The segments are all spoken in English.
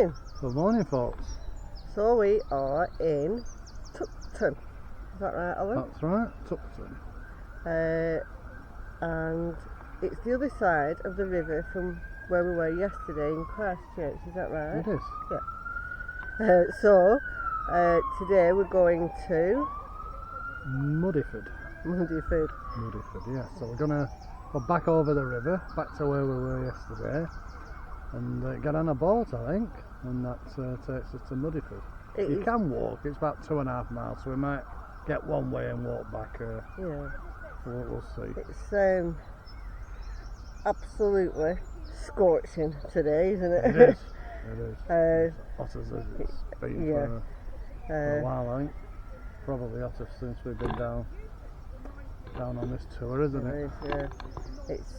morning. Good morning, folks. So we are in Tuckton. Is that right, Alan? That's right, Tuckton. And it's the other side of the river from where we were yesterday in Christchurch. Is that right? It is. Yeah. So today we're going to Mudeford. Mudeford. Mudeford, yeah. So we're gonna go back over the river, back to where we were yesterday, and get on a boat, I think, and that takes us to Mudeford. You can walk. It's about 2.5 miles, so we might get one way and walk back. Yeah. We'll see. It's absolutely scorching today, isn't it? It is. It is. As hot as it's been for a while, I think. Probably hotter since we've been down on this tour, isn't it? It is,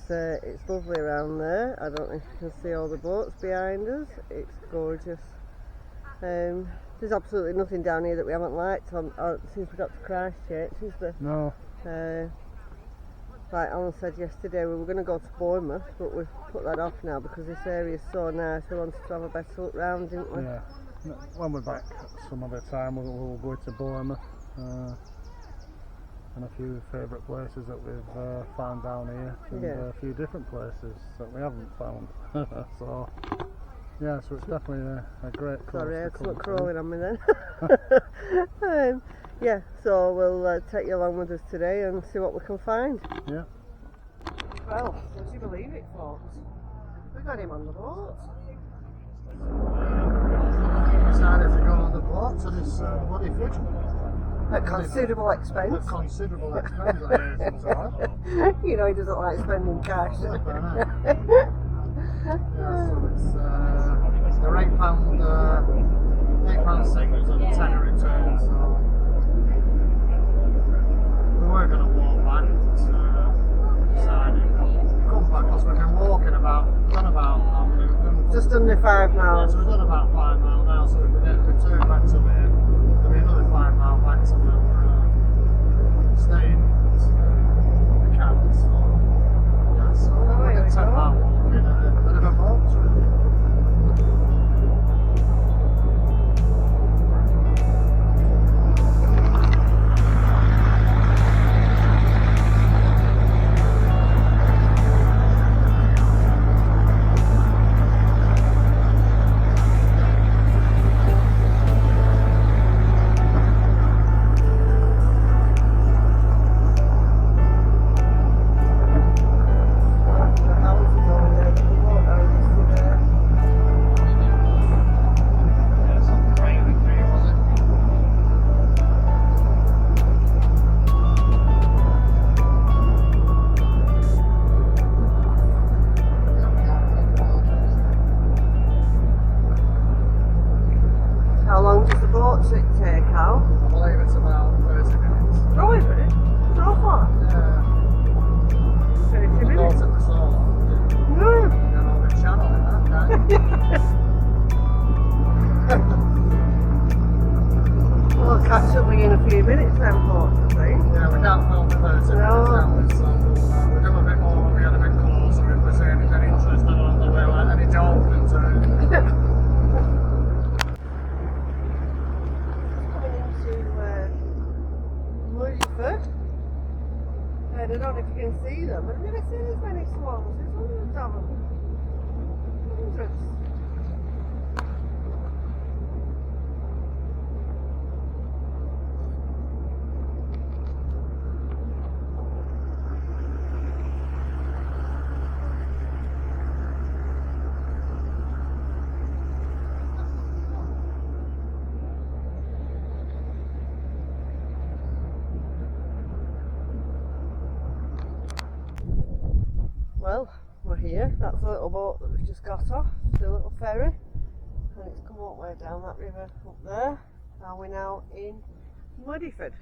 yeah. It's lovely around there. I don't know if you can see all the boats behind us. It's gorgeous. There's absolutely nothing down here that we haven't liked since we got to Christchurch, is there? No. Like Alan said yesterday, we were going to go to Bournemouth, but we've put that off now because this area is so nice. We wanted to have a better look round, didn't we? Yeah. When we're back some other time, we'll go to Bournemouth. And a few favourite places that we've found down here, and a few different places that we haven't found. So it's definitely a great course. Sorry, I had something crawling on me then. So we'll take you along with us today and see what we can find. Yeah. Well, would you believe it, folks? We got him on the boat. Decided to go on the boat to this Mudeford. At considerable expense. At considerable expense, I hear. You know he doesn't like spending cash. So it's they're £8 singles and £10 returns. So we were going to walk back, but decided to come back because we've been walking just under 5 miles. Yeah, so we've done about 5 miles now. So if we return back to here, there'll be another 5 miles back to where we're staying at the camp. So we're going to 10 mile walk in a bit of a boat trip. How long does the boat trip take, Al? I believe it's about 30 minutes. Oh, is it? So far? Yeah. 30 minutes? Boat at the solar. No. You're on the channel in that, can't you? We'll catch up with you in a few minutes then, folks, I think. Yeah, we can't film for 30 minutes, can we? So we'll do a bit more when we get a bit closer if we're seeing anything interesting along the way, like any dolphins or anything. Mudeford. I don't know if you can see them. I've never seen as many swans. There's hundreds of them. Hundreds. Well, we're here. That's the little boat that we've just got off, the little ferry, and it's come all the way down that river up there. And we're now in Mudeford,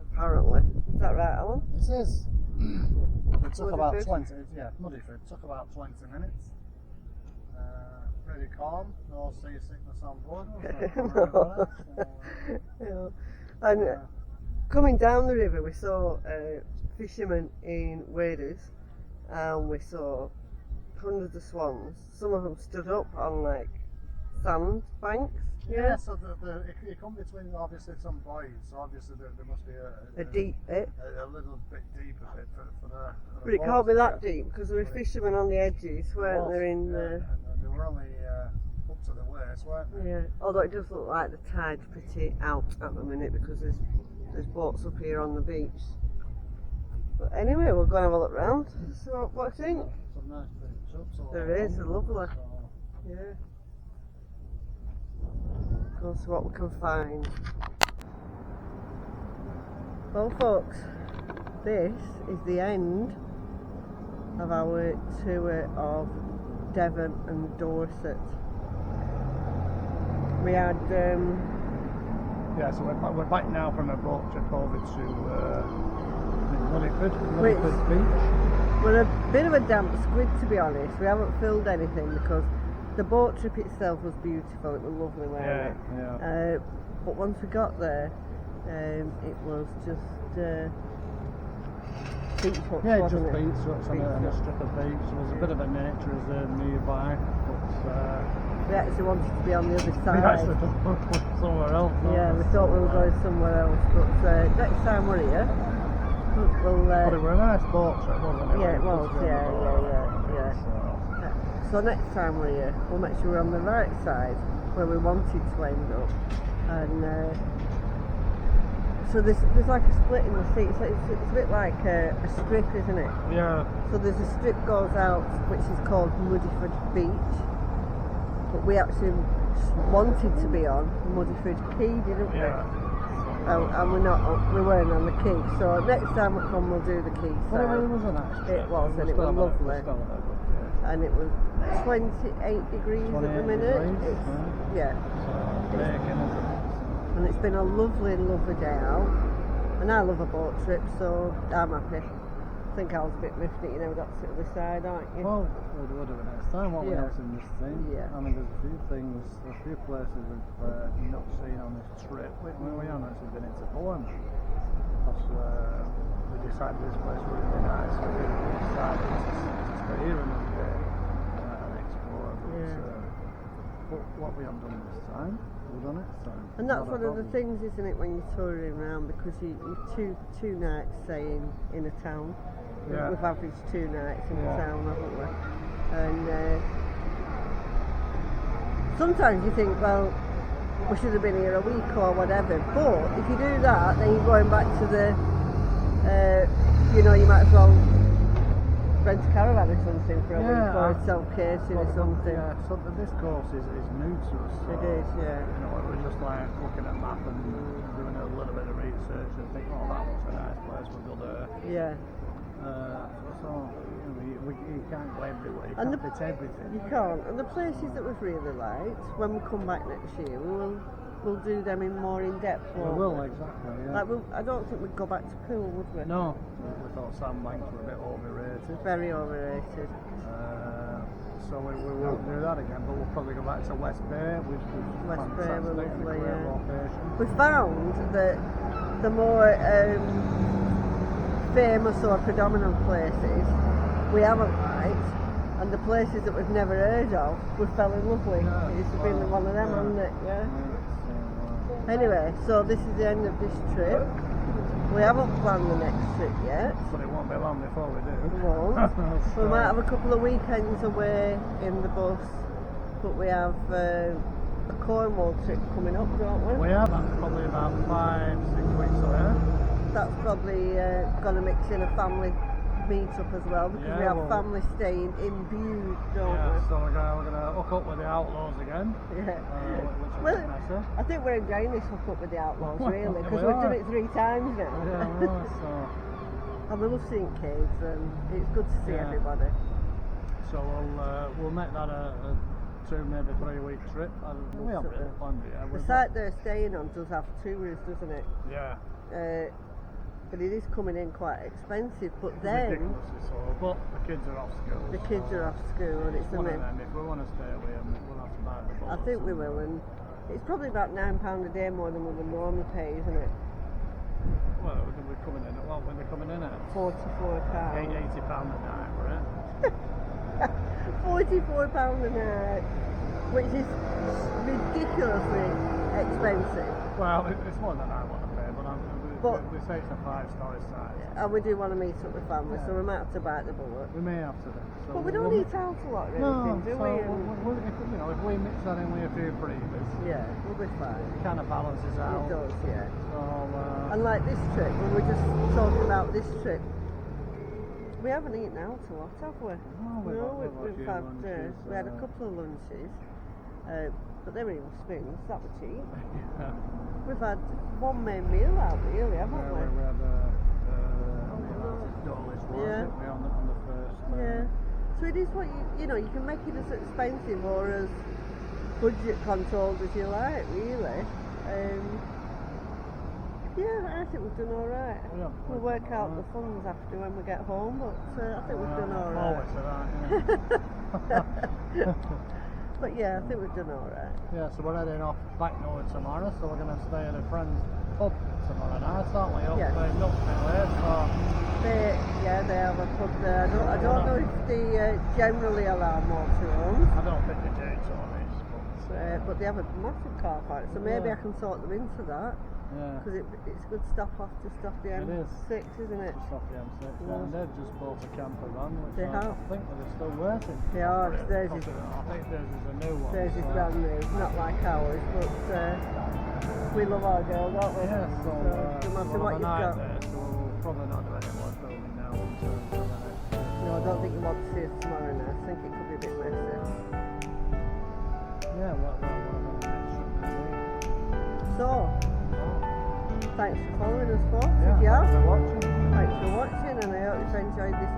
apparently. Is that right, Alan? This is. It took about Mudeford. 20, Mudeford took about 20 minutes. Pretty calm, no seasickness on board. No. And coming down the river, we saw fishermen in waders, and we saw hundreds of swans. Some of them stood up on like sand banks. Yeah, so you come between obviously some buoys, so obviously there must be A deep bit. a little bit deeper bit for the But it can't be that deep because there were fishermen on the edges, weren't there? And they were only up to the waist, weren't they? Yeah, although it does look like the tide's pretty out at the minute because there's boats up here on the beach. But anyway, we'll go and have a look round. So what do you think? Some nice bits up. So There is, they're lovely. Yeah. Go see what we can find. Well folks, this is the end of our tour of Devon and Dorset. We had yeah, so we're back now from a boat trip over to Mudeford Beach. We're a bit of a damp squid, to be honest. We haven't filmed anything because the boat trip itself was beautiful. It was lovely, wasn't it? Yeah. But once we got there, it was just beach huts, Yeah, wasn't just it? beach huts on a strip of beach. There was a bit of a nature reserve nearby, but we actually wanted to be on the other we side. actually went somewhere else. Yeah, we thought we were going somewhere else, but next time we're here, we'll. But it was a nice boat trip, wasn't it? Yeah, it was. Yeah. So next time we're here, we'll make sure we're on the right side where we wanted to end up, and so there's like a split in the sea. So it's a bit like a strip, isn't it? Yeah. So there's a strip goes out which is called Mudeford Beach, but we actually wanted to be on Mudeford Quay, didn't we? Yeah. And we weren't on the quay. So next time we come, we'll do the quay side. Well, it was a nice trip. It was, and it was lovely. And it was 28 degrees at the minute. Yeah. And it's been a lovely, lovely day out. And I love a boat trip, so I'm happy. I think I was a bit miffed that you never got to sit on the side, aren't you? Well, we'll do it next time, won't we, else in this thing? Yeah. I mean, there's a few places we've not seen on this trip. We haven't actually been into Bournemouth. Because we decided this place was really nice. So we decided to stay here another day and explore. But what we haven't done this time, we'll do next time. And that's one of the things, isn't it, when you're touring around, because you're two nights staying in a town. Yeah. We've averaged 2 nights in a town, haven't we? And sometimes you think, well, we should have been here a week or whatever. But if you do that, then you're going back to the, you might as well rent a caravan or something for a week, or self-catering or something. Yeah, so this course is new to us. So, it is, yeah. We're just like looking at a map and doing a little bit of research and think, oh, that looks a nice place, we'll go there. Yeah. So you can't go everywhere, you can't fit everything. You can't. And the places that we've really liked, when we come back next year, we'll do them in more in depth. We will, exactly. Yeah. Like I don't think we'd go back to pool, would we? No, we thought sandbanks were a bit overrated. Very overrated. So we won't do that again, but we'll probably go back to West Bay, which was fantastic, lovely, and a great location. We found that the more famous or predominant places we haven't liked, and the places that we've never heard of, we fell in love with. It's been one of them, hasn't it? Yeah. Anyway, so this is the end of this trip. We haven't planned the next trip yet. But it won't be long before we do. We won't. We might have a couple of weekends away in the bus, but we have a Cornwall trip coming up, don't we? We have. That's probably about 5-6 weeks away. That's probably going to mix in a family meet-up as well, because we have family staying in Bude, don't we? So we're going to hook up with the Outlaws again. Yeah. Well, I think we're enjoying this hook up with the Outlaws, really, because we've done it 3 times now. And we love seeing kids, and it's good to see everybody. So we'll make that a 2, maybe 3 week trip. We haven't really planned it yet. The site they're staying on does have tours, doesn't it? Yeah. But it is coming in quite expensive. But then ridiculously so. But the kids are off school. The kids are off school, and it's one of them. If we want to stay away, we'll have to buy the boat. I think we will, and it's probably about £9 a day more than we would normally pay, isn't it? Well, we're coming in at what? When they're coming in at £44. £80 a night, right? £44 a night, which is ridiculously expensive. Well, it's more than I want to pay, but they say it's a 5-story site. And we do want to meet up with family, so we might have to bite the bullet. We may have to do. So But we don't eat out a lot or anything, do we? If we mix that in with a few freebies, Yeah, we'll be fine. it kind of balances out. It does, yeah. So, And like this trip, when we're just talking about this trip, we haven't eaten out a lot, have we? We've had, we had a couple of lunches, but they were in Springs, that was cheap. Yeah. We've had one main meal out, really, haven't we? We had Dolly's one, Yeah. didn't we, on the first. Yeah. So it is what you know, you can make it as expensive or as budget controlled as you like, really. Yeah, I think we've done alright. Yeah, We'll work out the funds after when we get home, but I think we've done alright. Always that, But yeah, I think we've done alright. Yeah, so we're heading off back north tomorrow, so we're going to stay at a friend's pub tomorrow night, aren't we? Up Yes. in Nutsmith, so They have a pub there. I don't know if they generally allow motorhomes, I don't think they do to honest, but they have a massive car park, so maybe I can sort them into that. yeah. Because it's a good stop off just off the It is. M6, isn't it? Just off the M6, Yeah. and they've just bought a camper van, which They I have. think that they're still waiting. They are, for it. theirs is- I think theirs is a new one. Theirs is so- brand new, not like ours, but we love our girl, don't we? Yeah, so no matter we'll what have a you've night got. there, so we'll probably not do any more filming now until the next day. No, I don't think you want to see us tomorrow now. I think it could be a bit messy. Yeah, what next should we do? So, thanks for following us, folks. Yeah, If you thanks have, for watching. thanks for watching, and I hope you've enjoyed this